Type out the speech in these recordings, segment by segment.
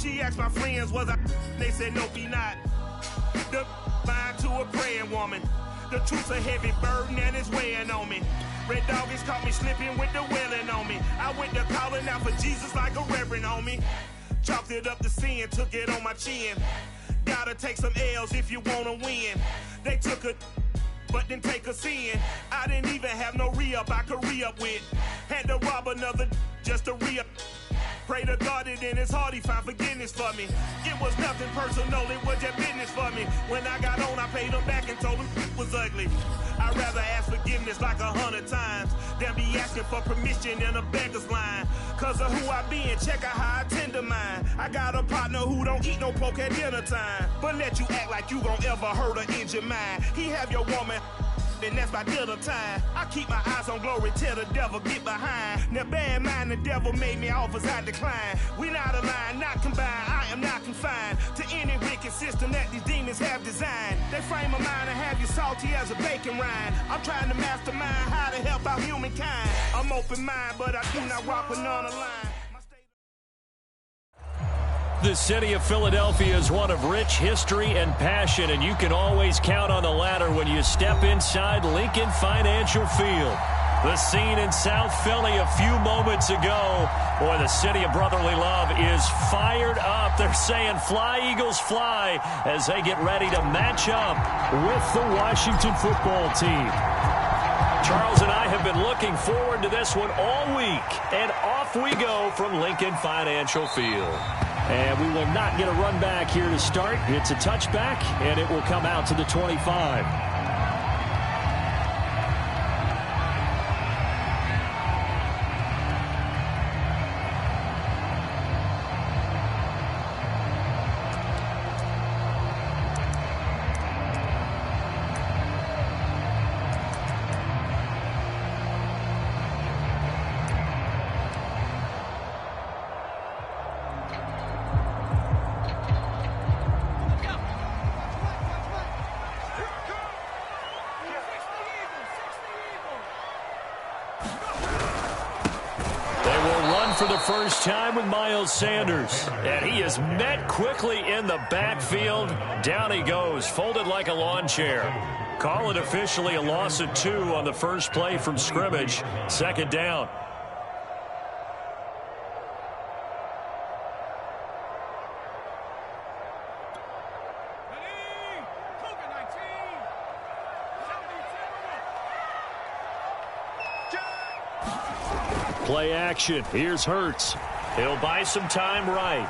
She asked my friends, was I? They said, no, be not. The mind to a praying woman. The truth's a heavy burden and it's weighing on me. Red Dog has caught me slipping with the wailing on me. I went to calling out for Jesus like a reverend on me. Chalked it up to sin, took it on my chin. Gotta take some L's if you wanna win. They took a but didn't take a sin. I didn't even have no re-up I could re-up with. Had to rob another just to re-up. Pray to God that in his heart he found forgiveness for me. It was nothing personal, it was just business for me. When I got on, I paid him back and told him it was ugly. I'd rather ask forgiveness like 100 times than be asking for permission in a beggar's line. Cause of who I be and check out how I tend to mine. I got a partner who don't eat no pork at dinner time, but let you act like you gon' ever hurt or injure mine. He have your woman, and that's by dinner time. I keep my eyes on glory till the devil get behind. Now bear in mind the devil made me offers I decline. We not aligned, not combined, I am not confined to any wicked system that these demons have designed. They frame a mind and have you salty as a bacon rind. I'm trying to mastermind how to help out humankind. I'm open mind, but I do not rock with none aligned. The city of Philadelphia is one of rich history and passion, and you can always count on the latter when you step inside Lincoln Financial Field. The scene in South Philly a few moments ago, boy, the city of brotherly love is fired up. They're saying fly, Eagles, fly, as they get ready to match up with the Washington football team. Charles and I have been looking forward to this one all week, and off we go from Lincoln Financial Field. And we will not get a run back here to start. It's a touchback, and it will come out to the 25. For the first time with Miles Sanders, and he is met quickly in the backfield. Down he goes, folded like a lawn chair. Call it officially a loss of 2 on the first play from scrimmage. Second down. Play action. Here's Hurts. He'll buy some time right.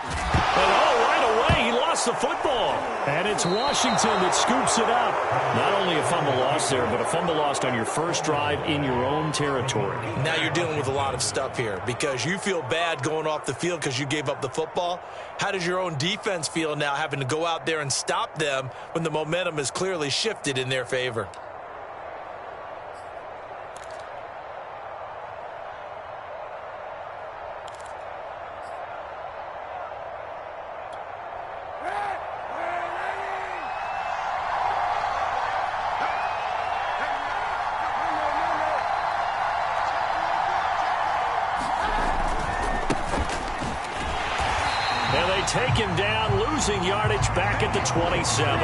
And right away, he lost the football. And it's Washington that scoops it up. Not only a fumble loss there, but a fumble lost on your first drive in your own territory. Now you're dealing with a lot of stuff here because you feel bad going off the field because you gave up the football. How does your own defense feel now having to go out there and stop them when the momentum is clearly shifted in their favor? Take him down, losing yardage back at the 27.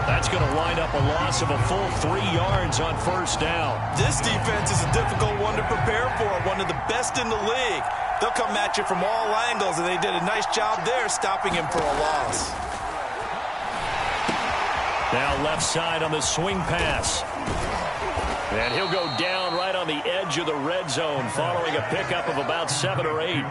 That's going to wind up a loss of a full 3 yards on first down. This defense is a difficult one to prepare for, one of the best in the league. They'll come at you from all angles, and they did a nice job there stopping him for a loss. Now left side on the swing pass. And he'll go down right on the edge of the red zone following a pickup of about 7 or 8.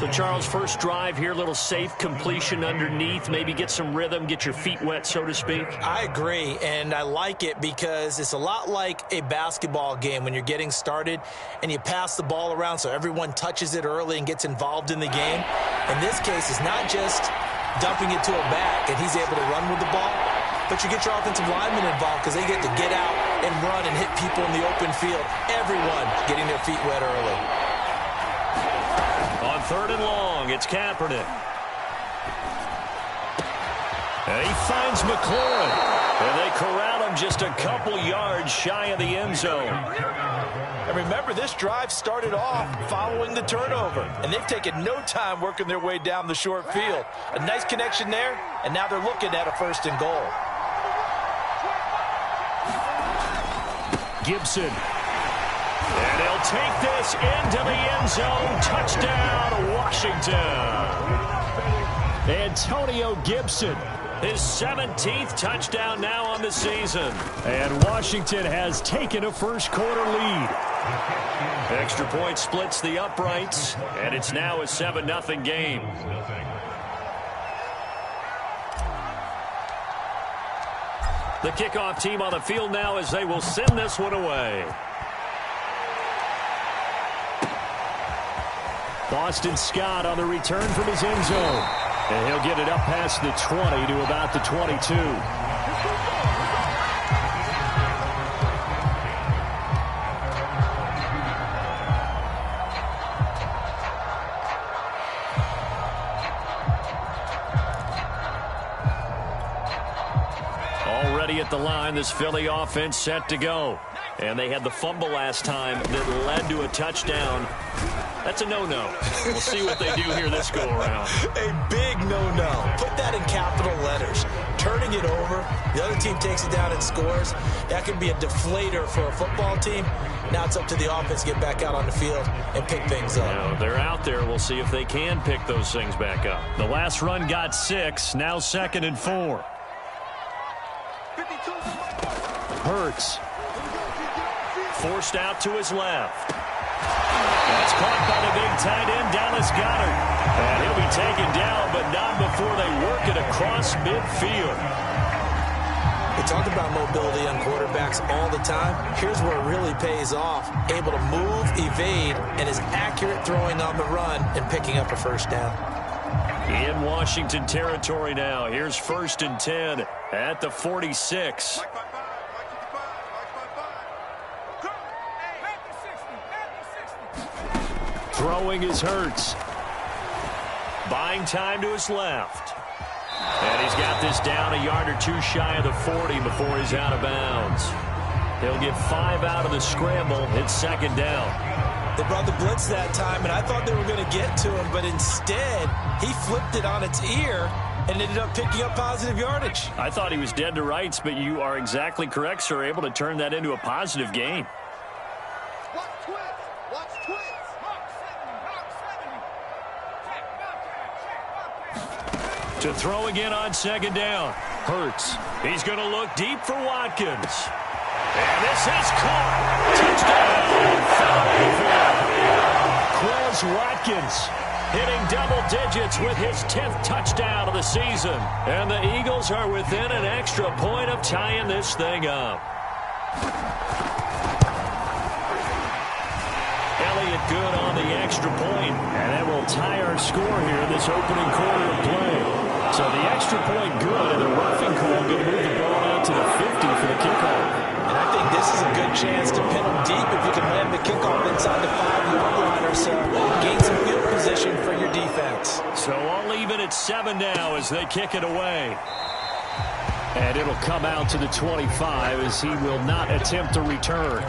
So, Charles, first drive here, little safe completion underneath, maybe get some rhythm, get your feet wet, so to speak. I agree, and I like it because it's a lot like a basketball game when you're getting started and you pass the ball around so everyone touches it early and gets involved in the game. In this case, it's not just dumping it to a back and he's able to run with the ball, but you get your offensive linemen involved because they get to get out and run and hit people in the open field. Everyone getting their feet wet early. On 3rd and long, it's Kaepernick. And he finds McLaurin. And they corral him just a couple yards shy of the end zone. And remember, this drive started off following the turnover, and they've taken no time working their way down the short field. A nice connection there, and now they're looking at a 1st and goal. Gibson. And he'll take this into the end zone. Touchdown, Washington. Antonio Gibson, his 17th touchdown now on the season. And Washington has taken a first-quarter lead. Extra point splits the uprights, and it's now a 7-0 game. The kickoff team on the field now as they will send this one away. Boston Scott on the return from his end zone. And he'll get it up past the 20 to about the 22. Already at the line, this Philly offense set to go. And they had the fumble last time that led to a touchdown. That's a no-no. We'll see what they do here this go-around. A big no-no. Put that in capital letters. Turning it over, the other team takes it down and scores. That can be a deflator for a football team. Now it's up to the offense to get back out on the field and pick things up. Now, they're out there. We'll see if they can pick those things back up. The last run got 6. Now 2nd and 4. Hurts. Forced out to his left. That's caught by the big tight end, Dallas Goedert. And he'll be taken down, but not before they work it across midfield. We talk about mobility on quarterbacks all the time. Here's where it really pays off. Able to move, evade, and is accurate throwing on the run and picking up a 1st down. In Washington territory now. Here's 1st and 10 at the 46. Throwing is Hurts. Buying time to his left. And he's got this down a yard or 2 shy of the 40 before he's out of bounds. He'll get 5 out of the scramble. It's 2nd down. They brought the blitz that time, and I thought they were going to get to him, but instead he flipped it on its ear and ended up picking up positive yardage. I thought he was dead to rights, but you are exactly correct, sir. Able to turn that into a positive gain. To throw again on 2nd down. Hurts. He's going to look deep for Watkins. And this is caught. Touchdown. Quez Watkins hitting double digits with his 10th touchdown of the season. And the Eagles are within an extra point of tying this thing up. Elliott good on the extra point. And that will tie our score here this opening quarter of play. So the extra point good, and the roughing call going to move the ball out to the 50 for the kickoff. And I think this is a good chance to pin them deep if you can land the kickoff inside the 5-yard line or so. Gain some field position for your defense. So I'll leave it at 7 now as they kick it away. And it'll come out to the 25 as he will not attempt to return.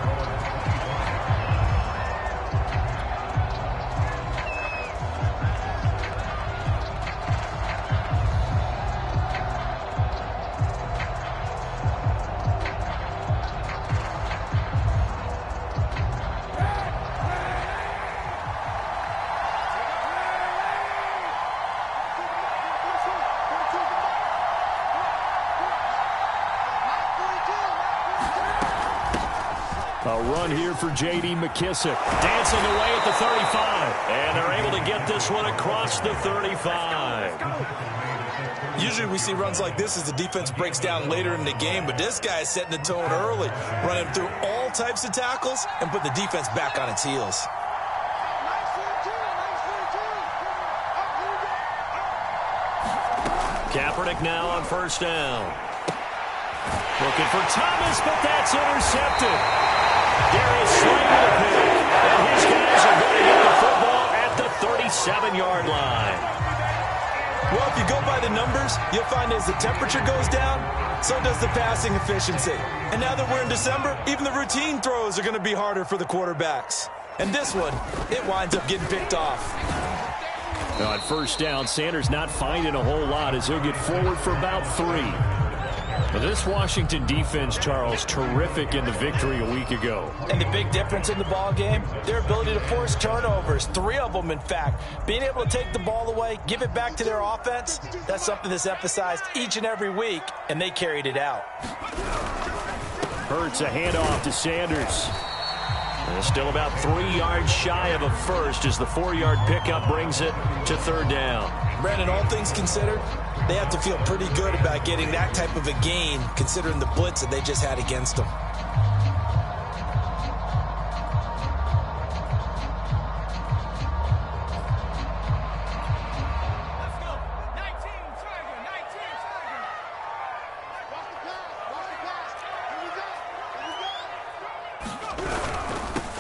A run here for J.D. McKissick. Dancing away at the 35. And they're able to get this one across the 35. Usually we see runs like this as the defense breaks down later in the game, but this guy is setting the tone early, running through all types of tackles and put the defense back on its heels. Kaepernick now on 1st down. Looking for Thomas, but that's intercepted. Darius Slay with a pick. And his guys are going to get the football at the 37-yard line. Well, if you go by the numbers, you'll find as the temperature goes down, so does the passing efficiency. And now that we're in December, even the routine throws are going to be harder for the quarterbacks. And this one, it winds up getting picked off. On first down, Sanders not finding a whole lot as he'll get forward for about 3. This Washington defense, Charles, terrific in the victory a week ago. And the big difference in the ball game, their ability to force turnovers, 3 of them, in fact. Being able to take the ball away, give it back to their offense, that's something that's emphasized each and every week, and they carried it out. Hurts a handoff to Sanders. And still about 3 yards shy of a first as the 4-yard pickup brings it to 3rd down. Brandon, all things considered, they have to feel pretty good about getting that type of a gain, considering the blitz that they just had against them.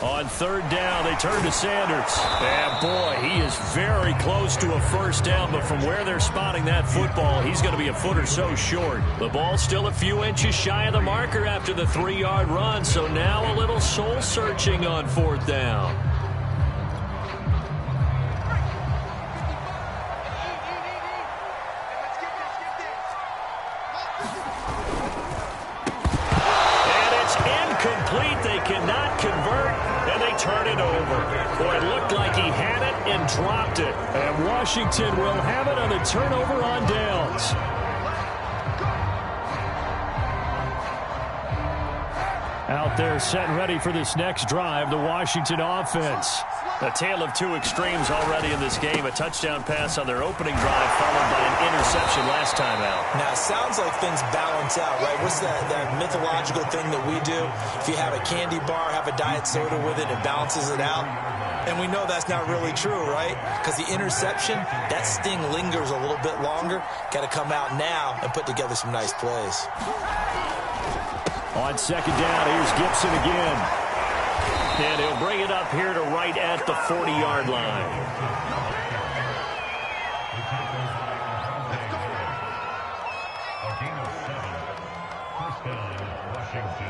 On 3rd down, they turn to Sanders. And, boy, he is very close to a first down, but from where they're spotting that football, he's going to be a foot or so short. The ball's still a few inches shy of the marker after the 3-yard run, so now a little soul-searching on 4th down. And it's incomplete. They cannot convert. And they turn it over. Boy, it looked like he had it and dropped it. And Washington will have it on the turnover on downs. Out there set and ready for this next drive, the Washington offense. A tale of 2 extremes already in this game. A touchdown pass on their opening drive followed by an interception last time out. Now, it sounds like things balance out, right? What's that mythological thing that we do? If you have a candy bar, have a diet soda with it, it balances it out. And we know that's not really true, right? Because the interception, that sting lingers a little bit longer. Got to come out now and put together some nice plays. On 2nd down, here's Gibson again. And he'll bring it up here to right at the 40-yard line. A gain of 7. First down, Washington.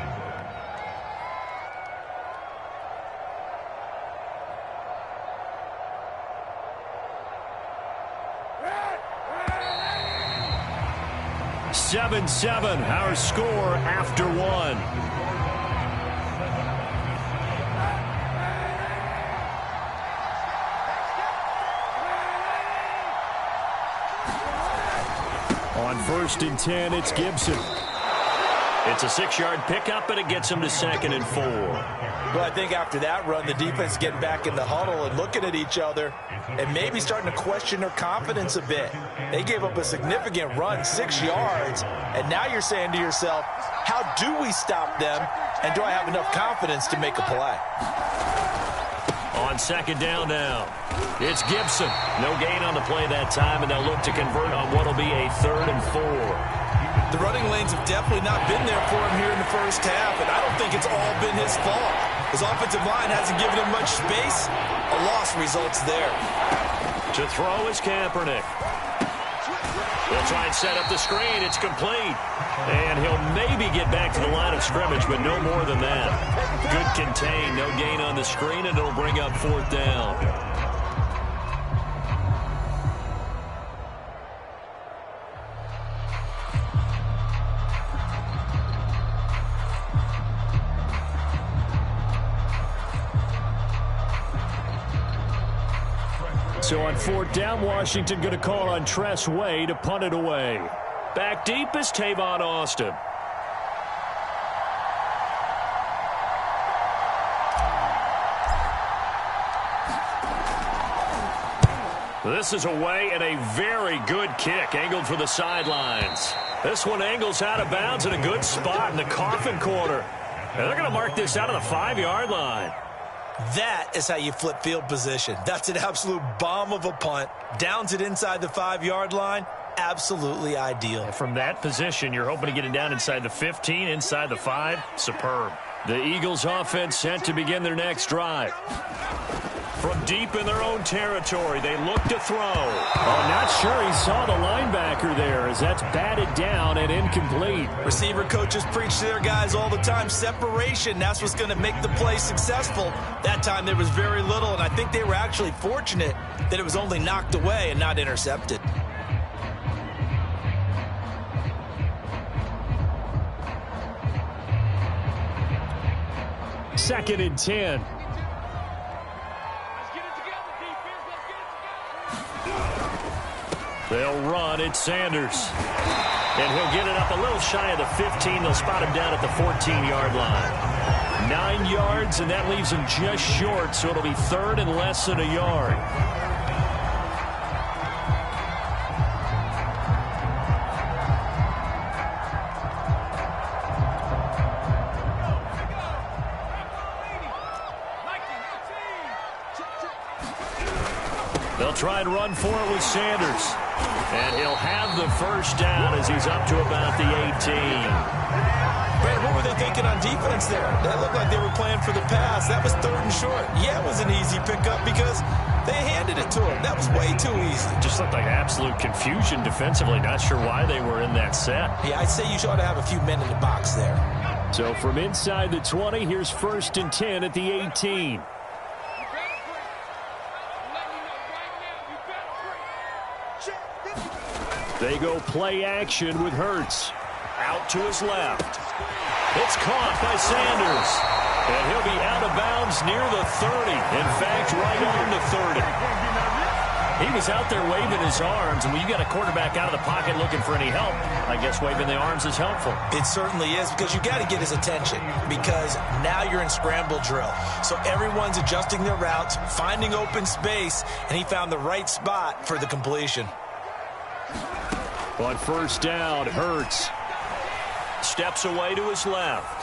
Seven, our score after 1. On 1st and 10, it's Gibson. It's a 6-yard pickup, and it gets him to 2nd and 4. Well, I think after that run, the defense is getting back in the huddle and looking at each other and maybe starting to question their confidence a bit. They gave up a significant run, 6 yards, and now you're saying to yourself, how do we stop them, and do I have enough confidence to make a play? On 2nd down now, it's Gibson. No gain on the play that time, and they'll look to convert on what will be a 3rd and 4. The running lanes have definitely not been there for him here in the first half, and I don't think it's all been his fault. His offensive line hasn't given him much space. A loss results there. To throw is Kaepernick. They'll try and set up the screen. It's complete. And he'll maybe get back to the line of scrimmage, but no more than that. Good contain. No gain on the screen, and it'll bring up 4th down. So on 4th down, Washington going to call on Tress Way to punt it away. Back deep is Tavon Austin. This is away and a very good kick angled for the sidelines. This one angles out of bounds in a good spot in the coffin corner. And they're going to mark this out of the 5-yard line. That is how you flip field position. That's an absolute bomb of a punt. Downs it inside the 5-yard line. Absolutely ideal. From that position, you're hoping to get it down inside the 15, inside the 5. Superb. The Eagles offense set to begin their next drive. From deep in their own territory, they look to throw. Oh, not sure he saw the linebacker there as that's batted down and incomplete. Receiver coaches preach to their guys all the time. Separation, that's what's going to make the play successful. That time there was very little, and I think they were actually fortunate that it was only knocked away and not intercepted. Second and 10. They'll run. It's Sanders. And he'll get it up a little shy of the 15. They'll spot him down at the 14-yard line. 9 yards, and that leaves him just short, so it'll be third and less than a yard. They'll try and run for it with Sanders. And he'll have the first down as he's up to about the 18. Brad, what were they thinking on defense there? That looked like they were playing for the pass. That was third and short. Yeah, it was an easy pickup because they handed it to him. That was way too easy. Just looked like absolute confusion defensively. Not sure why they were in that set. Yeah, I'd say you ought to have a few men in the box there. So from inside the 20, here's first and 10 at the 18. They go play action with Hurts. Out to his left. It's caught by Sanders. And he'll be out of bounds near the 30. In fact, right on the 30. He was out there waving his arms, and when you got a quarterback out of the pocket looking for any help, I guess waving the arms is helpful. It certainly is, because you got to get his attention, because now you're in scramble drill. So everyone's adjusting their routes, finding open space, and he found the right spot for the completion. On first down, Hurts steps away to his left.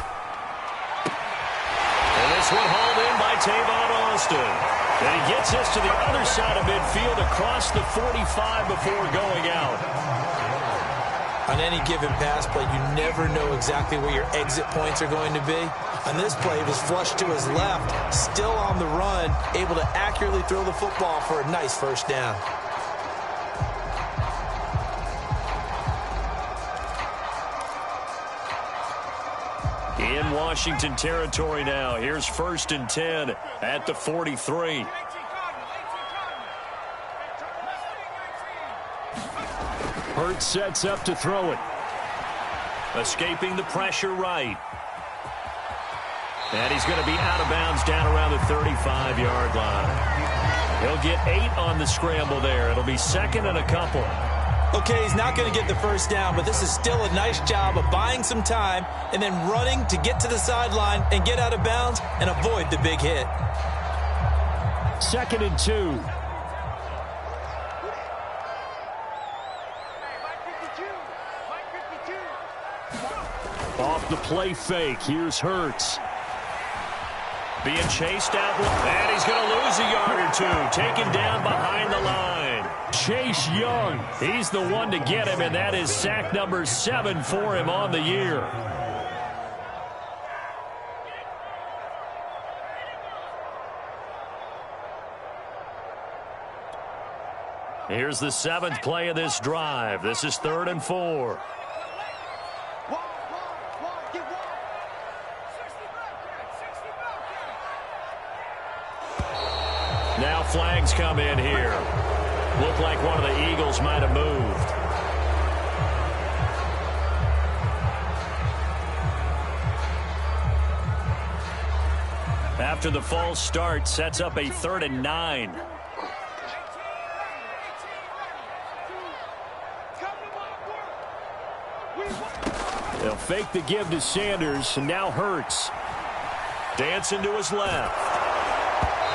And this one hauled in by Tavon Austin. And he gets this to the other side of midfield across the 45 before going out. On any given pass play, you never know exactly where your exit points are going to be. On this play, he was flushed to his left, still on the run, able to accurately throw the football for a nice first down. In Washington territory now. Here's first and 10 at the 43. Hurts sets up to throw it. Escaping the pressure right. And he's going to be out of bounds down around the 35-yard line. He'll get 8 on the scramble there. It'll be second and a couple. Okay, he's not going to get the first down, but this is still a nice job of buying some time and then running to get to the sideline and get out of bounds and avoid the big hit. Second and 2. Off the play fake, here's Hurts. Being chased out, and he's going to lose a yard or two. Taken down behind the line. Chase Young, he's the one to get him, and that is sack number 7 for him on the year. Here's the 7th play of this drive. This is 3rd and 4. Now flags come in here. Looked like one of the Eagles might have moved. After the false start, sets up a 3rd and 9. They'll fake the give to Sanders, and now Hurts. Dancing to his left.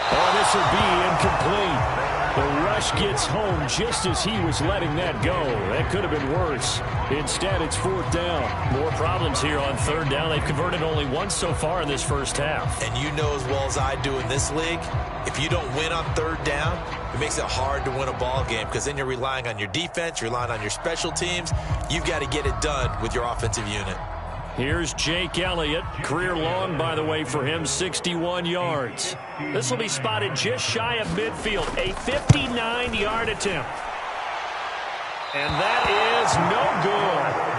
Oh, this will be incomplete. The rush gets home just as he was letting that go. That could have been worse. Instead, it's 4th down. More problems here on 3rd down. They've converted only once so far in this first half. And you know as well as I do in this league, if you don't win on 3rd down, it makes it hard to win a ball game because then you're relying on your defense, you're relying on your special teams. You've got to get it done with your offensive unit. Here's Jake Elliott. Career long, by the way, for him, 61 yards. This will be spotted just shy of midfield. A 59-yard attempt. And that is no good.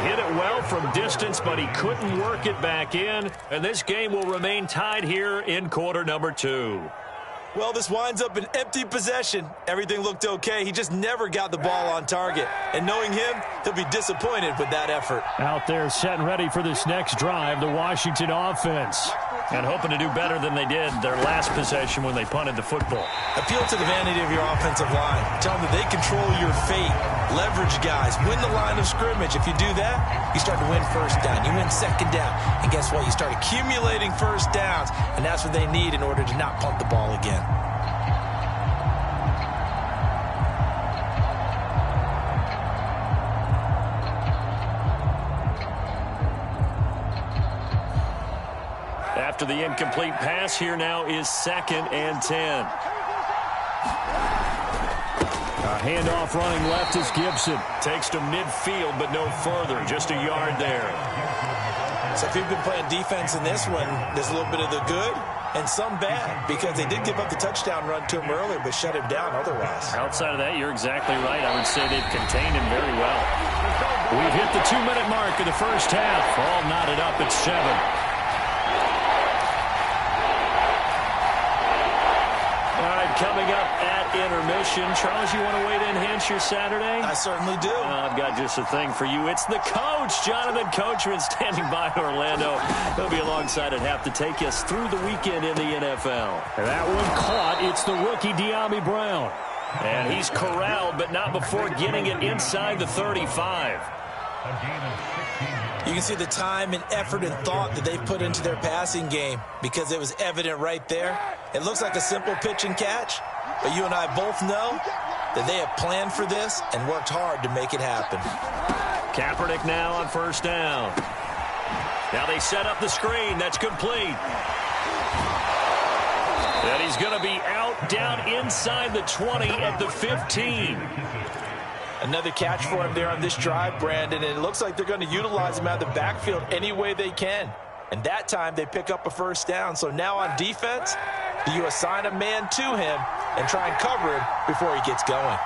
Hit it well from distance, but he couldn't work it back in. And this game will remain tied here in quarter number 2. Well, this winds up an empty possession. Everything looked okay. He just never got the ball on target. And knowing him, he'll be disappointed with that effort. Out there set and ready for this next drive, the Washington offense. And hoping to do better than they did their last possession when they punted the football. Appeal to the vanity of your offensive line. Tell them that they control your fate. Leverage guys. Win the line of scrimmage. If you do that, you start to win first down. You win second down. And guess what? You start accumulating first downs. And that's what they need in order to not punt the ball again. After the incomplete pass, here now is 2nd and 10. A handoff running left is Gibson. Takes to midfield, but no further. Just a yard there. So if you've been playing defense in this one, there's a little bit of the good and some bad, because they did give up the touchdown run to him earlier, but shut him down otherwise. Outside of that, you're exactly right. I would say they've contained him very well. We've hit the 2-minute mark of the first half. All knotted up at 7. Coming up at intermission. Charles, you want to wait to enhance your Saturday? I certainly do. I've got just a thing for you. It's the coach, Jonathan Coachman, standing by in Orlando. He'll be alongside at half to take us through the weekend in the NFL. And that one caught. It's the rookie De'Ami Brown. And he's corralled, but not before getting it inside the 35. You can see the time and effort and thought that they put into their passing game, because it was evident right there. It looks like a simple pitch and catch, but you and I both know that they have planned for this and worked hard to make it happen. Kaepernick now on first down. Now they set up the screen. That's complete. And he's going to be out down inside the 20 at the 15. Another catch for him there on this drive, Brandon, and it looks like they're going to utilize him out of the backfield any way they can. And that time they pick up a first down. So now on defense, do you assign a man to him and try and cover him before he gets going?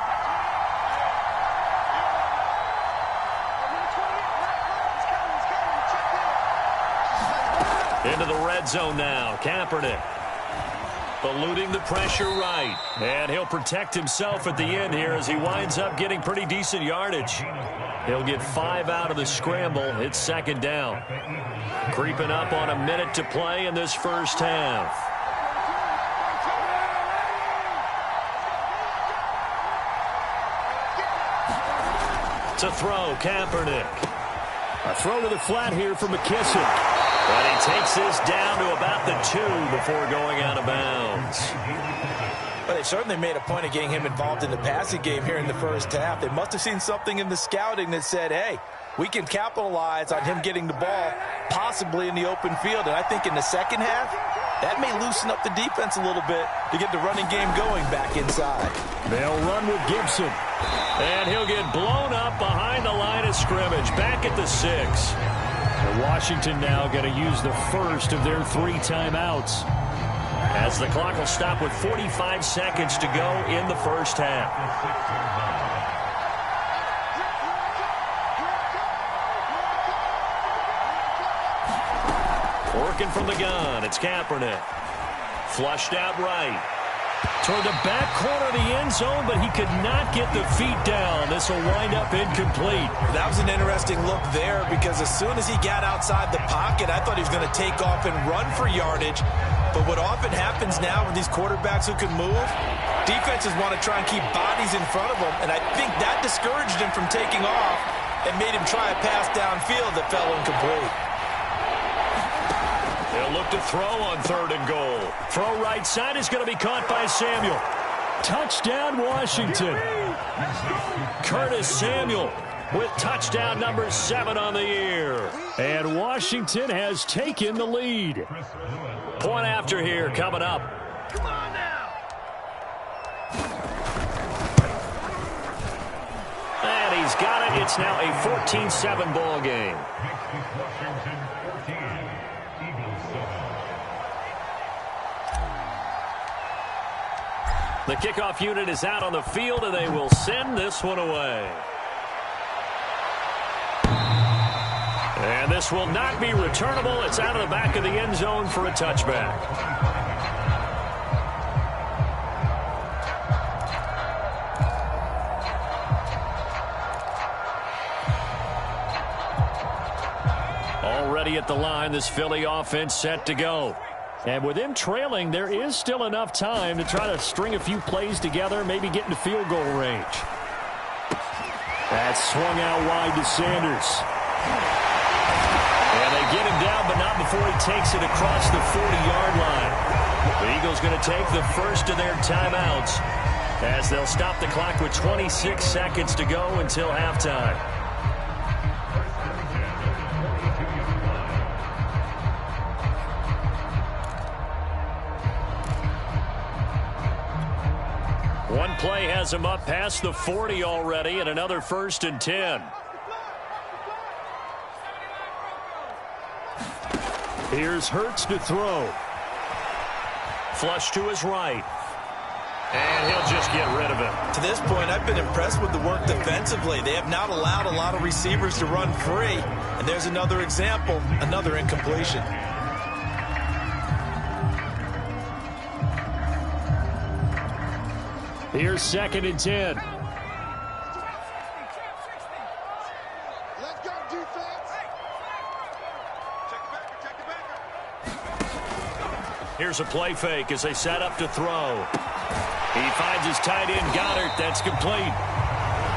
Into the red zone now. Kaepernick eluding the pressure right. And he'll protect himself at the end here as he winds up getting pretty decent yardage. He'll get 5 out of the scramble. It's 2nd down. Creeping up on a minute to play in this first half. To throw, Kaepernick. A throw to the flat here for McKissick. But he takes this down to about the 2 before going out of bounds. Well, they certainly made a point of getting him involved in the passing game here in the first half. They must have seen something in the scouting that said, hey, we can capitalize on him getting the ball possibly in the open field. And I think in the second half, that may loosen up the defense a little bit to get the running game going back inside. They'll run with Gibson. And he'll get blown up behind the line of scrimmage, back at the 6. And Washington now going to use the first of their 3 timeouts, as the clock will stop with 45 seconds to go in the first half. Working from the gun, it's Kaepernick. Flushed out right. Toward the back corner of the end zone, but he could not get the feet down. This will wind up incomplete. That was an interesting look there, because as soon as he got outside the pocket, I thought he was going to take off and run for yardage. But what often happens now with these quarterbacks who can move, defenses want to try and keep bodies in front of them, and I think that discouraged him from taking off and made him try a pass downfield that fell incomplete. They'll look to throw on 3rd and goal. Throw right side is going to be caught by Samuel. Touchdown, Washington. Curtis Samuel with touchdown number 7 on the year. And Washington has taken the lead. Point after here coming up. Come on now. And he's got it. It's It's now a 14-7 ball game. Washington 14, Eagles 7. The kickoff unit is out on the field, and they will send this one away. And this will not be returnable. It's out of the back of the end zone for a touchback. Already at the line, this Philly offense set to go. And with them trailing, there is still enough time to try to string a few plays together, maybe get into field goal range. That's swung out wide to Sanders. And they get him down, but not before he takes it across the 40-yard line. The Eagles going to take the first of their timeouts as they'll stop the clock with 26 seconds to go until halftime. One play has him up past the 40 already, and another 1st and 10. Here's Hurts to throw. Flush to his right. And he'll just get rid of it. To this point, I've been impressed with the work defensively. They have not allowed a lot of receivers to run free. And there's another example, another incompletion. Here's 2nd and 10. Let's go, defense. Here's a play fake as they set up to throw. He finds his tight end, Goddard. That's complete.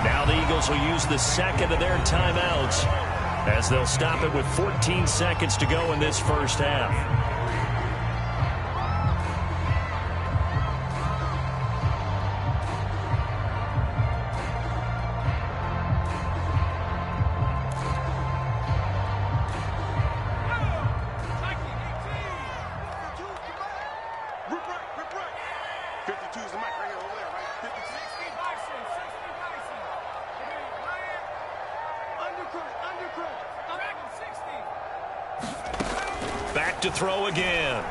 Now the Eagles will use the second of their timeouts as they'll stop it with 14 seconds to go in this first half. Back to throw again.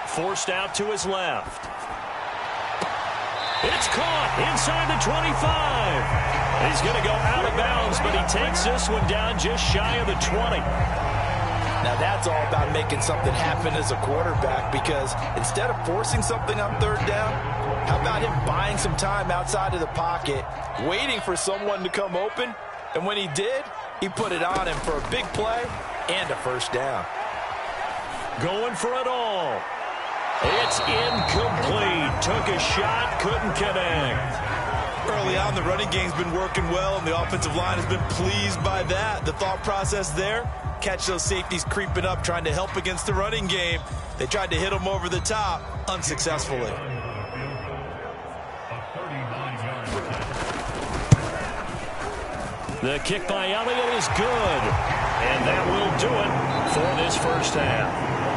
Forced out to his left. It's caught inside the 25. He's going to go out of bounds, but he takes this one down just shy of the 20. Now that's all about making something happen as a quarterback, because instead of forcing something on 3rd down, how about him buying some time outside of the pocket, waiting for someone to come open, and when he did, he put it on him for a big play and a 1st down. Going for it all. It's incomplete. Took a shot, couldn't connect. Early on, the running game's been working well, and the offensive line has been pleased by that. The thought process there, catch those safeties creeping up, trying to help against the running game. They tried to hit them over the top, unsuccessfully. The kick by Elliott is good. And that will do it for this first half.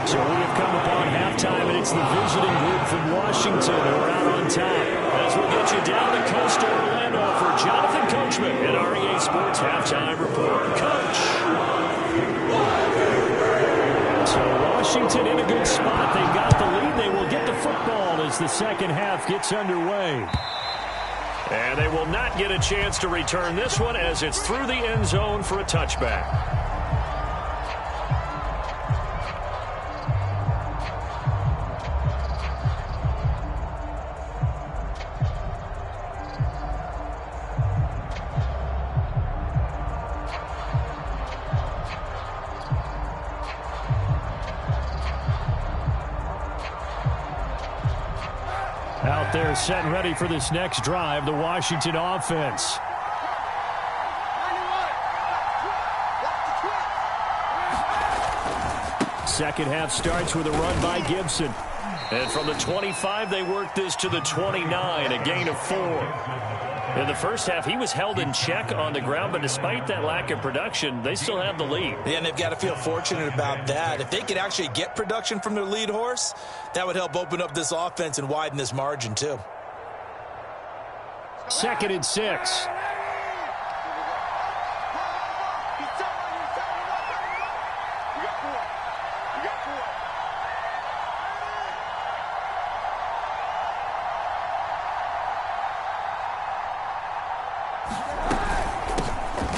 So we have come upon halftime, and it's the visiting group from Washington who are out on top. As we'll get you down the coast to Orlando for Jonathan Coachman at REA Sports Halftime Report. Coach. So Washington in a good spot. They got the lead. They will get the football as the second half gets underway. And they will not get a chance to return this one as it's through the end zone for a touchback. Out there set and ready for this next drive, the Washington offense. Second half starts with a run by Gibson. And from the 25, they work this to the 29, a gain of 4. In the first half, he was held in check on the ground, but despite that lack of production, they still have the lead. Yeah, and they've got to feel fortunate about that. If they could actually get production from their lead horse, that would help open up this offense and widen this margin, too. 2nd and 6.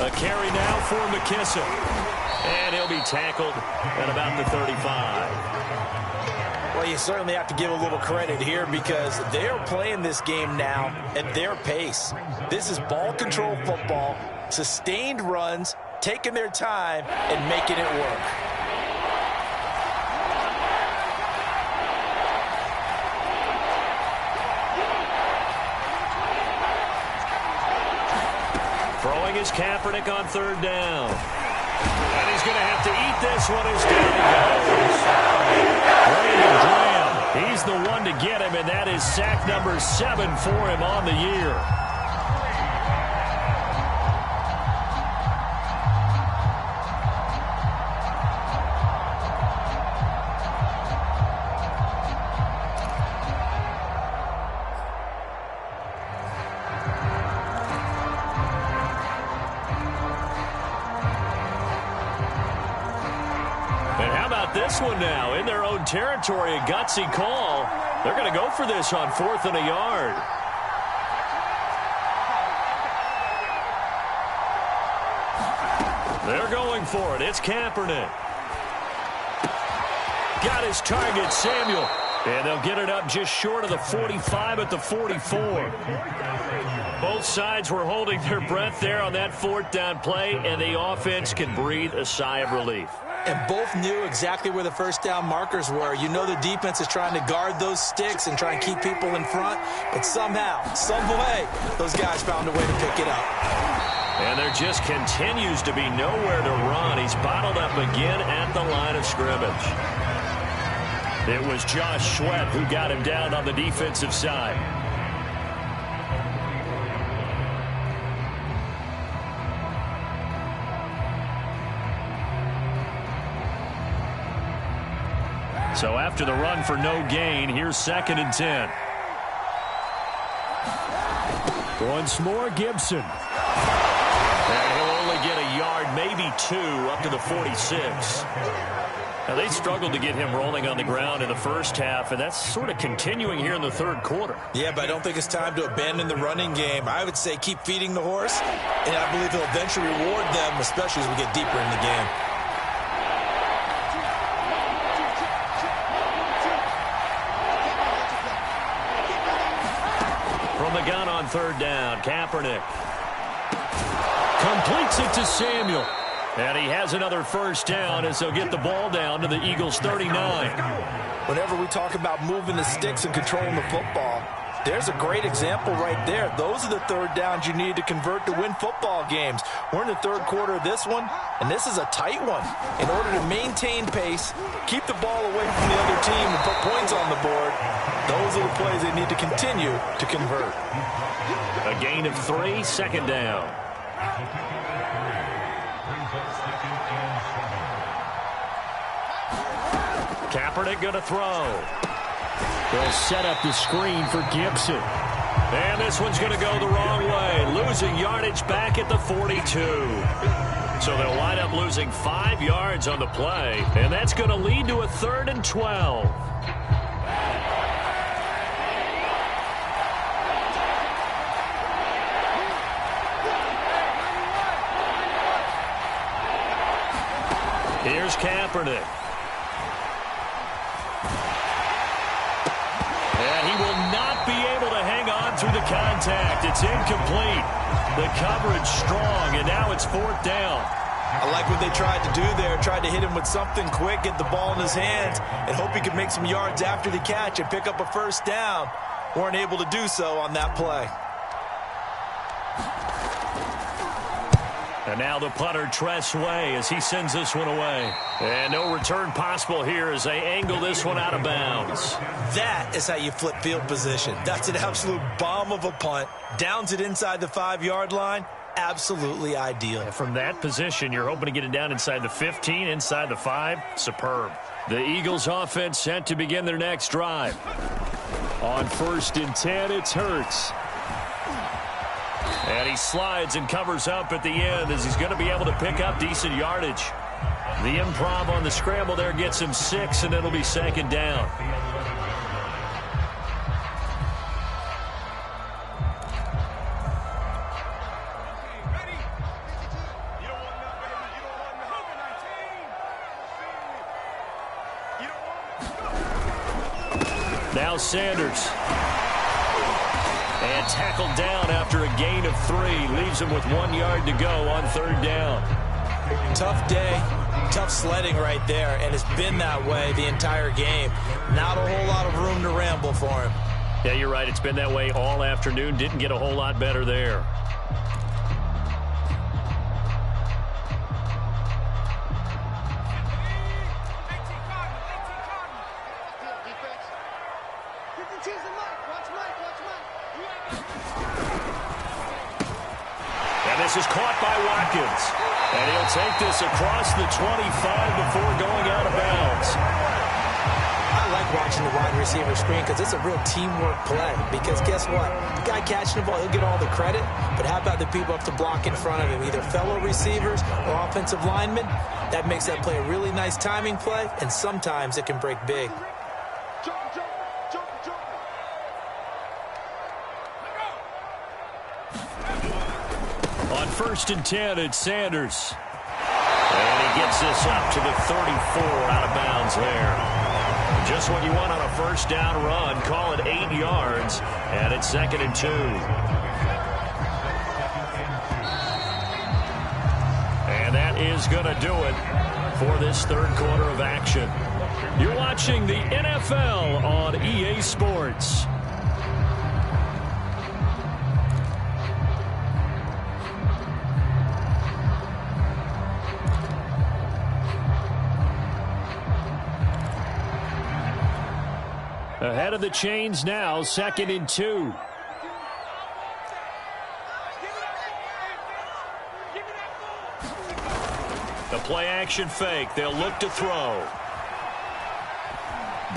A carry now for McKissick. And he'll be tackled at about the 35. Well, you certainly have to give a little credit here because they are playing this game now at their pace. This is ball control football, sustained runs, taking their time, and making it work. Throwing is Kaepernick on third down. And he's going to have to eat this one as down he goes. Brandon Graham, he's the one to get him, and that is sack number 7 for him on the year. This one now in their own territory, a gutsy call. They're going to go for this on 4th and a yard. They're going for it. It's Kaepernick. Got his target, Samuel. And they'll get it up just short of the 45 at the 44. Both sides were holding their breath there on that 4th down play, and the offense can breathe a sigh of relief. And both knew exactly where the first down markers were. You know the defense is trying to guard those sticks and try and keep people in front. But somehow, some way, those guys found a way to pick it up. And there just continues to be nowhere to run. He's bottled up again at the line of scrimmage. It was Josh Sweat who got him down on the defensive side. So after the run for no gain, here's 2nd and 10. Once more, Gibson. And he'll only get a yard, maybe 2, up to the 46. Now, they struggled to get him rolling on the ground in the first half, and that's sort of continuing here in the 3rd quarter. Yeah, but I don't think it's time to abandon the running game. I would say keep feeding the horse, and I believe he'll eventually reward them, especially as we get deeper in the game. From the gun on 3rd down, Kaepernick completes it to Samuel. And he has another first down as they'll get the ball down to the Eagles' 39. Whenever we talk about moving the sticks and controlling the football, there's a great example right there. Those are the 3rd downs you need to convert to win football games. We're in the 3rd quarter of this one, and this is a tight one. In order to maintain pace, keep the ball away from the other team, and put points on the board, those are the plays they need to continue to convert. A gain of 3, 2nd down. Kaepernick going to throw. They'll set up the screen for Gibson. And this one's going to go the wrong way, losing yardage back at the 42. So they'll wind up losing 5 yards on the play, and that's going to lead to a 3rd and 12. Here's Kaepernick. And he will not be able to hang on through the contact. It's incomplete. The coverage strong, and now it's 4th down. I like what they tried to do there. Tried to hit him with something quick, get the ball in his hands, and hope he could make some yards after the catch and pick up a first down. Weren't able to do so on that play. And now the punter, Tress Way, as he sends this one away. And no return possible here as they angle this one out of bounds. That is how you flip field position. That's an absolute bomb of a punt. Downs it inside the 5-yard line. Absolutely ideal. And from that position, you're hoping to get it down inside the 15, inside the 5. Superb. The Eagles offense set to begin their next drive. On 1st and 10, it's Hurts. And he slides and covers up at the end as he's going to be able to pick up decent yardage. The improv on the scramble there gets him 6, and it'll be 2nd down. Now Sanders. And tackled down after a gain of 3. Leaves him with 1 yard to go on 3rd down. Tough day, tough sledding right there, and it's been that way the entire game. Not a whole lot of room to ramble for him. Yeah, you're right. It's been that way all afternoon. Didn't get a whole lot better there. This is caught by Watkins. And he'll take this across the 25 before going out of bounds. I like watching the wide receiver screen because it's a real teamwork play. Because guess what? The guy catching the ball, he'll get all the credit. But how about the people up to block in front of him? Either fellow receivers or offensive linemen. That makes that play a really nice timing play. And sometimes it can break big. On 1st and 10, it's Sanders. And he gets this up to the 34 out of bounds there. Just what you want on a 1st down run. Call it 8 yards. And it's 2nd and 2. And that is going to do it for this 3rd quarter of action. You're watching the NFL on EA Sports. Ahead of the chains now, 2nd and 2. The play action fake. They'll look to throw.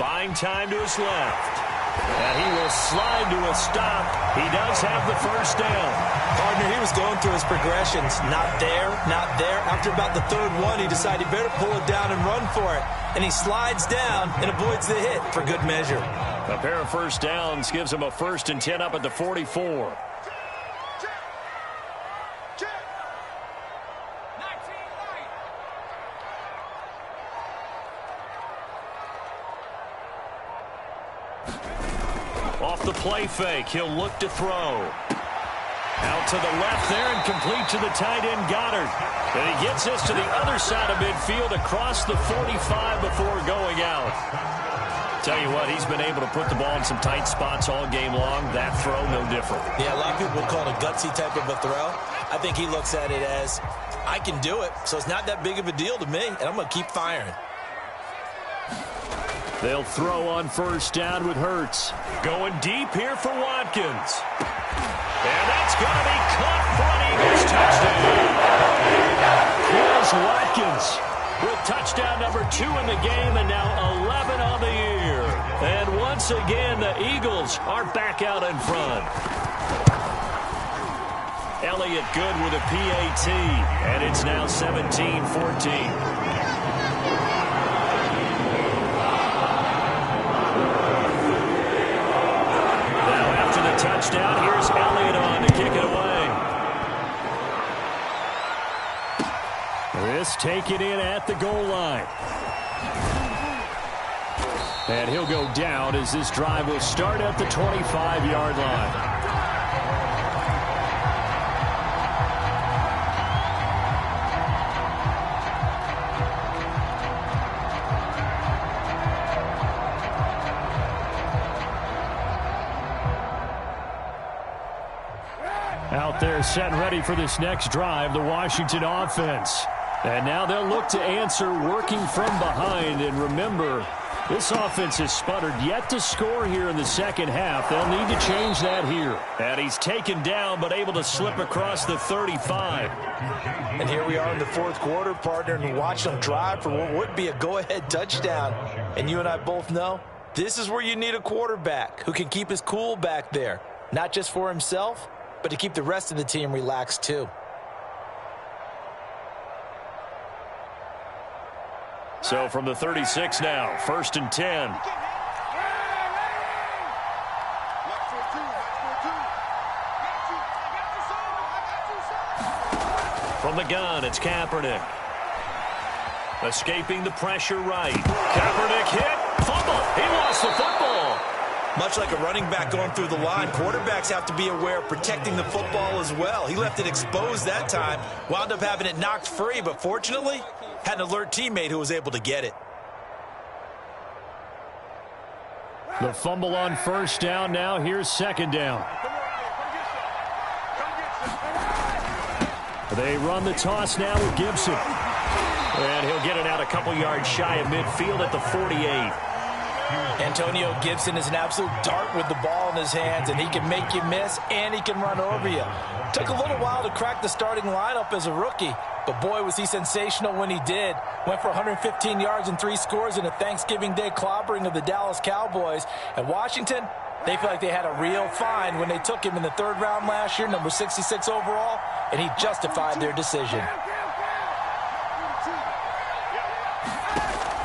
Buying time to his left. And he will slide to a stop. He does have the 1st down. Partner, he was going through his progressions. Not there, not there. After about the 3rd one, he decided he better pull it down and run for it. And he slides down and avoids the hit for good measure. A pair of 1st downs gives him a 1st and 10 up at the 44. Off the play fake, he'll look to throw. Out to the left there and complete to the tight end Goddard. And he gets this to the other side of midfield across the 45 before going out. Tell you what, he's been able to put the ball in some tight spots all game long. That throw, no different. Yeah, a lot of people would call it a gutsy type of a throw. I think he looks at it as, I can do it, so it's not that big of a deal to me, and I'm going to keep firing. They'll throw on 1st down with Hurts. Going deep here for Watkins. And that's going to be caught for an Eagles touchdown. Here's Watkins with touchdown number 2 in the game and now 11 on the year. And once again, the Eagles are back out in front. Elliott good with a PAT, and it's now 17-14. Touchdown. Here's Elliott on to kick it away. This taken in at the goal line. And he'll go down as this drive will start at the 25-yard line. Out there set and ready for this next drive, the Washington offense. And now they'll look to answer working from behind. And remember, this offense has sputtered yet to score here in the 2nd half. They'll need to change that here. And he's taken down but able to slip across the 35. And here we are in the 4th quarter, partner, and watch them drive for what would be a go-ahead touchdown. And you and I both know this is where you need a quarterback who can keep his cool back there. Not just for himself, but to keep the rest of the team relaxed too. So from the 36 now, 1st and 10. From the gun, it's Kaepernick. Escaping the pressure right. Kaepernick hit. Fumble. He lost the football. Much like a running back going through the line, quarterbacks have to be aware of protecting the football as well. He left it exposed that time, wound up having it knocked free, but fortunately, had an alert teammate who was able to get it. The fumble on first down. Now here's second down. They run the toss now with Gibson. And he'll get it out a couple yards shy of midfield at the 48. Antonio Gibson is an absolute dart with the ball in his hands, and he can make you miss, and he can run over you. Took a little while to crack the starting lineup as a rookie, but boy, was he sensational when he did. Went for 115 yards and 3 scores in a Thanksgiving Day clobbering of the Dallas Cowboys. And Washington, they feel like they had a real find when they took him in the 3rd round last year, number 66 overall, and he justified their decision.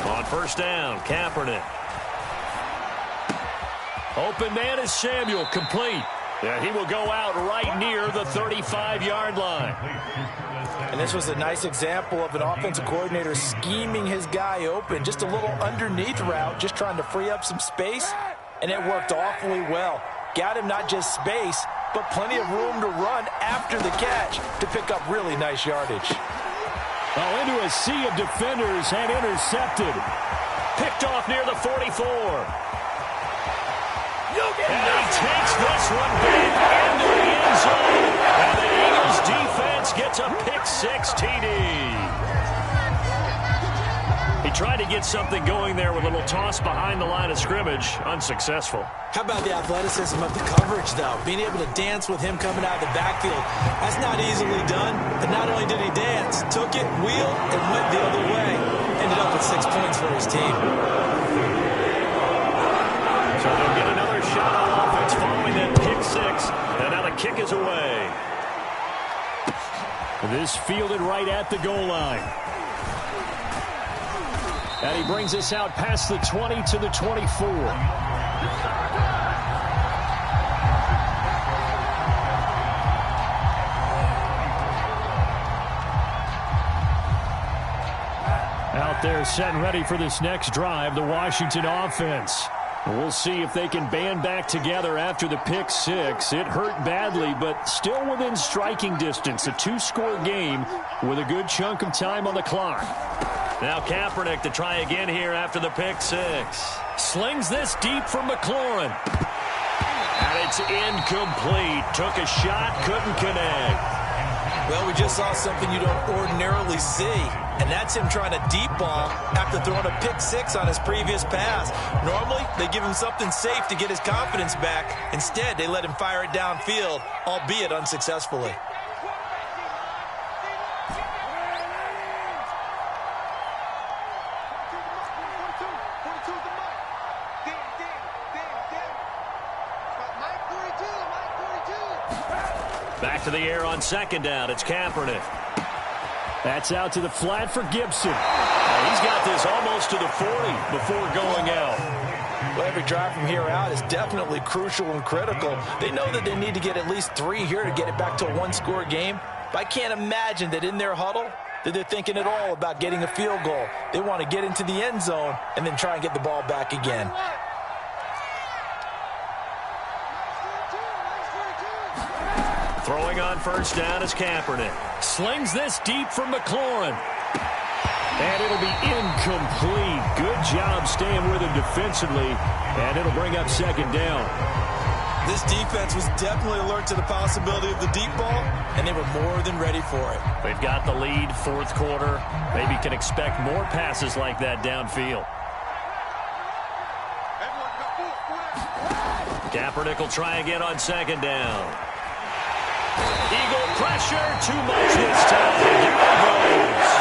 On first down, Kaepernick. Open man is Samuel, complete. Yeah, he will go out right near the 35-yard line. And this was a nice example of an offensive coordinator scheming his guy open. Just a little underneath route, just trying to free up some space, and it worked awfully well. Got him not just space, but plenty of room to run after the catch to pick up really nice yardage. Oh, into a sea of defenders and intercepted. Picked off near the 44. And he takes this one back into the end zone. And the Eagles defense gets a pick-6 TD. He tried to get something going there with a little toss behind the line of scrimmage. Unsuccessful. How about the athleticism of the coverage, though? Being able to dance with him coming out of the backfield. That's not easily done. And not only did he dance, took it, wheeled, and went the other way. Ended up with 6 points for his team. So they'll get another shot on offense following that pick-6. And now the kick is away. This fielded right at the goal line. And he brings us out past the 20 to the 24. Out there set and ready for this next drive, the Washington offense. We'll see if they can band back together after the pick-6. It hurt badly, but still within striking distance. A 2-score game with a good chunk of time on the clock. Now Kaepernick to try again here after the pick-6. Slings this deep for McLaurin. And it's incomplete. Took a shot, couldn't connect. Well, we just saw something you don't ordinarily see, and that's him trying to deep ball after throwing a pick-6 on his previous pass. Normally, they give him something safe to get his confidence back. Instead, they let him fire it downfield, albeit unsuccessfully. Back to the air on second down. It's Kaepernick. That's out to the flat for Gibson. He's got this almost to the 40 before going out. Well, every drive from here out is definitely crucial and critical. They know that they need to get at least 3 here to get it back to a 1-score game. But I can't imagine that in their huddle that they're thinking at all about getting a field goal. They want to get into the end zone and then try and get the ball back again. Throwing on first down is Kaepernick. Slings this deep for McLaurin. And it'll be incomplete. Good job staying with him defensively. And it'll bring up second down. This defense was definitely alert to the possibility of the deep ball, and they were more than ready for it. They've got the lead, fourth quarter. Maybe can expect more passes like that downfield. Kaepernick will try again on second down. Eagle pressure, too much this time. Here he goes.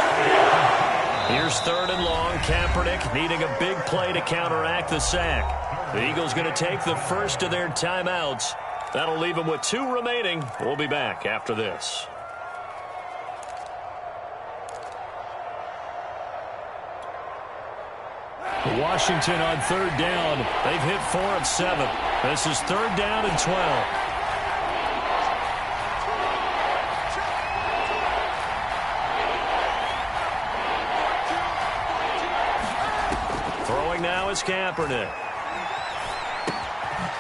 Here's third and long. Kaepernick needing a big play to counteract the sack. The Eagles going to take the first of their timeouts. That'll leave them with 2 remaining. We'll be back after this. Washington on third down. They've hit 4 of 7. This is third down and 12. Throwing now is Kaepernick.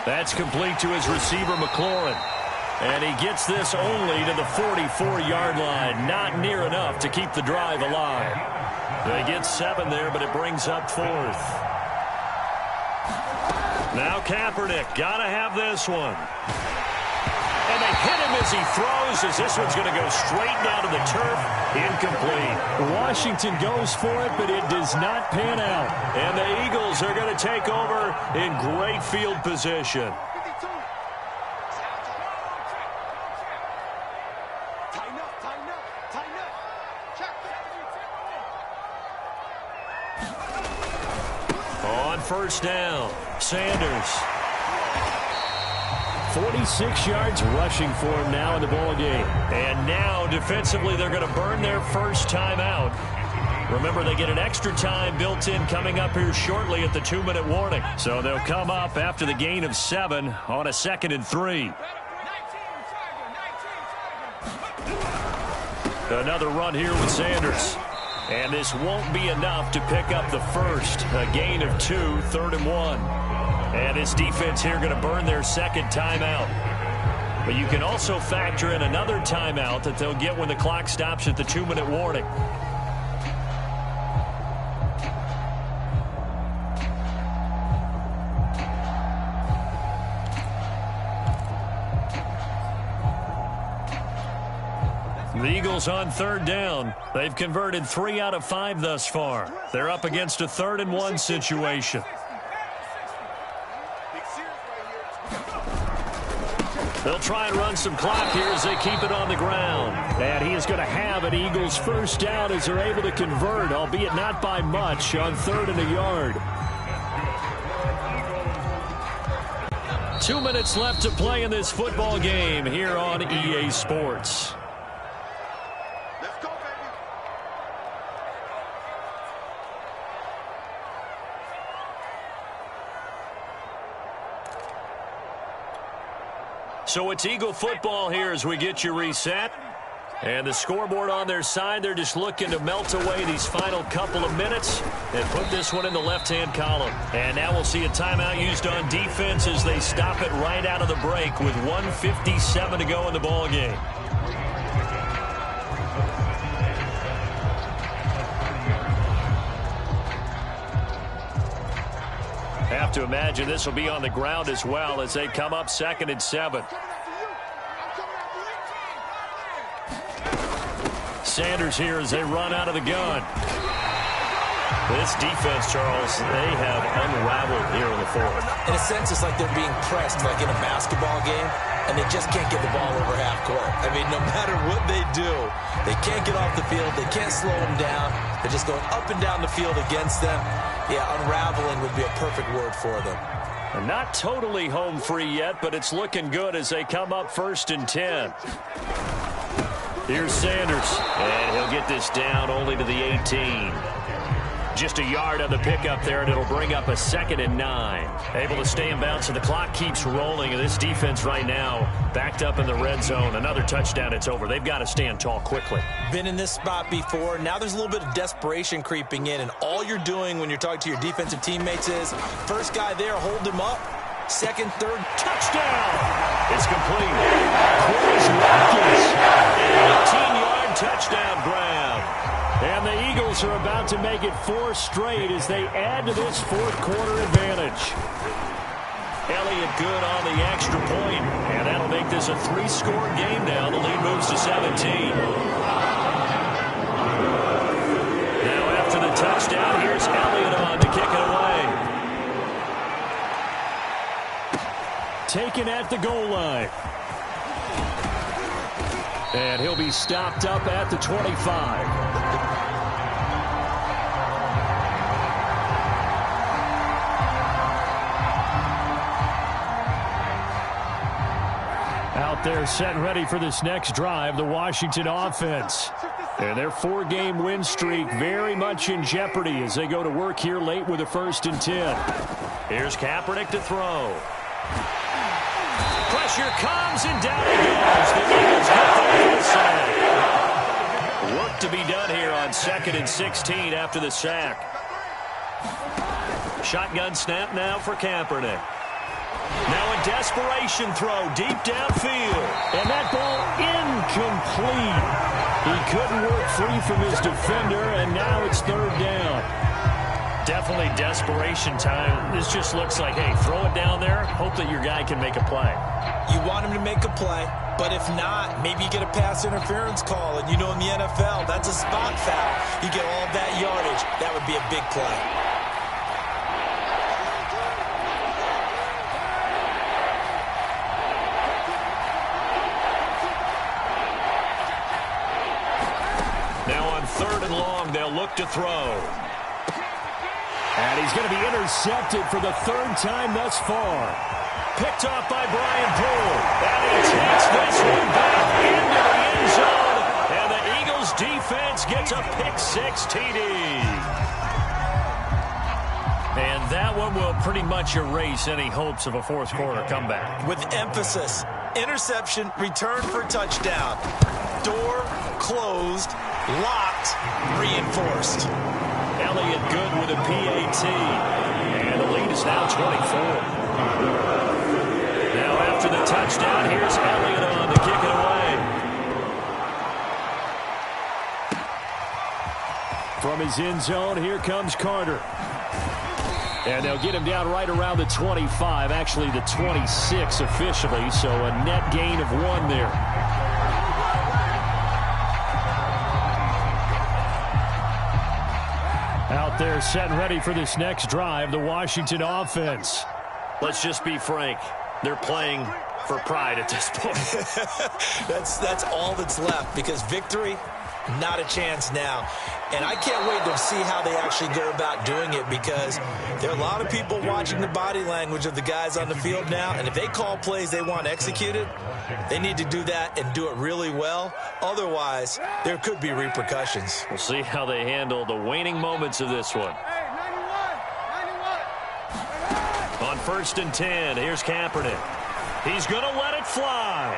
That's complete to his receiver, McLaurin. And he gets this only to the 44-yard line. Not near enough to keep the drive alive. They get 7 there, but it brings up 4th. Now Kaepernick, gotta have this one. And they hit him as he throws, as this one's going to go straight down to the turf. Incomplete. Washington goes for it, but it does not pan out. And the Eagles are going to take over in great field position. On first down, Sanders. 46 yards rushing for him now in the ball game. And now, defensively, they're going to burn their first timeout. Remember, they get an extra time built in coming up here shortly at the 2-minute warning. So they'll come up after the gain of 7 on a 2nd and 3. Another run here with Sanders. And this won't be enough to pick up the first. A gain of 2, 3rd and 1. And this defense here going to burn their second timeout. But you can also factor in another timeout that they'll get when the clock stops at the 2-minute warning. The Eagles on 3rd down. They've converted 3 out of 5 thus far. They're up against a 3rd and 1 situation. They'll try and run some clock here as they keep it on the ground. And he is going to have an Eagles first down as they're able to convert, albeit not by much, on 3rd and a yard. 2 minutes left to play in this football game here on EA Sports. So it's Eagle football here as we get you reset. And the scoreboard on their side, they're just looking to melt away these final couple of minutes and put this one in the left-hand column. And now we'll see a timeout used on defense as they stop it right out of the break with 1:57 to go in the ball game. Have to imagine this will be on the ground as well as they come up 2nd and 7. Sanders here as they run out of the gun. This defense, Charles, they have unraveled here in the 4th. In a sense, it's like they're being pressed like in a basketball game, and they just can't get the ball over half court. I mean, no matter what they do, they can't get off the field. They can't slow them down. They're just going up and down the field against them. Yeah, unraveling would be a perfect word for them. And not totally home free yet, but it's looking good as they come up 1st and 10. Here's Sanders, and he'll get this down only to the 18. Just a yard on the pickup there, and it'll bring up a 2nd and 9. Able to stay in bounds, and the clock keeps rolling. And this defense right now backed up in the red zone. Another touchdown, it's over. They've got to stand tall quickly. Been in this spot before. Now there's a little bit of desperation creeping in, and all you're doing when you're talking to your defensive teammates is, first guy there, hold him up. 2nd, 3rd, touchdown! It's complete. Quez Watkins, an 18-yard touchdown grab. And the Eagles are about to make it 4 straight as they add to this 4th quarter advantage. Elliott good on the extra point, and that'll make this a 3-score game now. The lead moves to 17. Now after the touchdown, here's Elliott on to kick it away. Taken at the goal line. And he'll be stopped up at the 25. Out there set and ready for this next drive, the Washington offense. And their 4-game win streak very much in jeopardy as they go to work here late with a 1st and 10. Here's Kaepernick to throw. Pressure comes and down he goes. The Eagles get there for the sack. Work to be done here on 2nd and 16 after the sack. Shotgun snap now for Kaepernick. Now a desperation throw deep downfield. And that ball incomplete. He couldn't work free from his defender, and now it's third down. Definitely desperation time. This just looks like, hey, throw it down there, hope that your guy can make a play. You want him to make a play, but if not, maybe you get a pass interference call, and you know in the NFL, that's a spot foul. You get all that yardage. That would be a big play. Now on 3rd and long, they'll look to throw. And he's going to be intercepted for the 3rd time thus far. Picked off by Brian Poole. And he takes this one back into the end zone. And the Eagles defense gets a pick-6 TD. And that one will pretty much erase any hopes of a fourth-quarter comeback. With emphasis, interception, return for touchdown. Door closed, locked, reinforced. Elliott good with a PAT. And the lead is now 24. Now after the touchdown, here's Elliott on to kick it away. From his end zone, here comes Carter. And they'll get him down right around the 25, actually the 26 officially, so a net gain of 1 there. Out there set and ready for this next drive, the Washington offense. Let's just be frank. They're playing for pride at this point. That's all that's left, because victory, not a chance now. And I can't wait to see how they actually go about doing it, because there are a lot of people watching the body language of the guys on the field now, and if they call plays they want executed, they need to do that and do it really well. Otherwise, there could be repercussions. We'll see how they handle the waning moments of this one. On 1st and 10, here's Kaepernick. He's going to let it fly.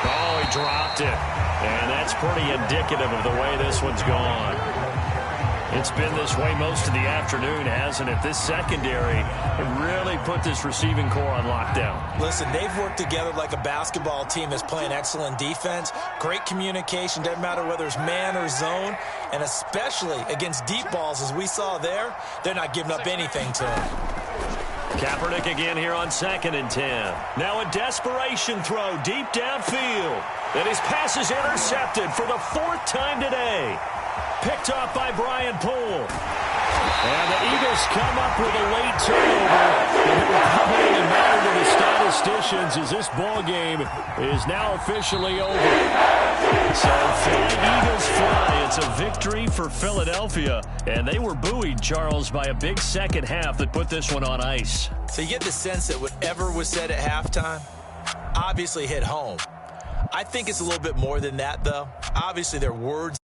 Oh, he dropped it. And that's pretty indicative of the way this one's gone. It's been this way most of the afternoon, hasn't it? This secondary really put this receiving core on lockdown. Listen, they've worked together like a basketball team that's playing excellent defense. Great communication, doesn't matter whether it's man or zone. And especially against deep balls, as we saw there, they're not giving up anything to them. Kaepernick again here on 2nd and 10. Now a desperation throw deep downfield. And his pass is intercepted for the 4th time today. Picked off by Brian Poole. And the Eagles come up with a late turnover. And it will probably matter to the statisticians as this ball game is now officially over. So fly, Eagles fly. It's a victory for Philadelphia. And they were buoyed, Charles, by a big second half that put this one on ice. So you get the sense that whatever was said at halftime obviously hit home. I think it's a little bit more than that, though. Obviously, their words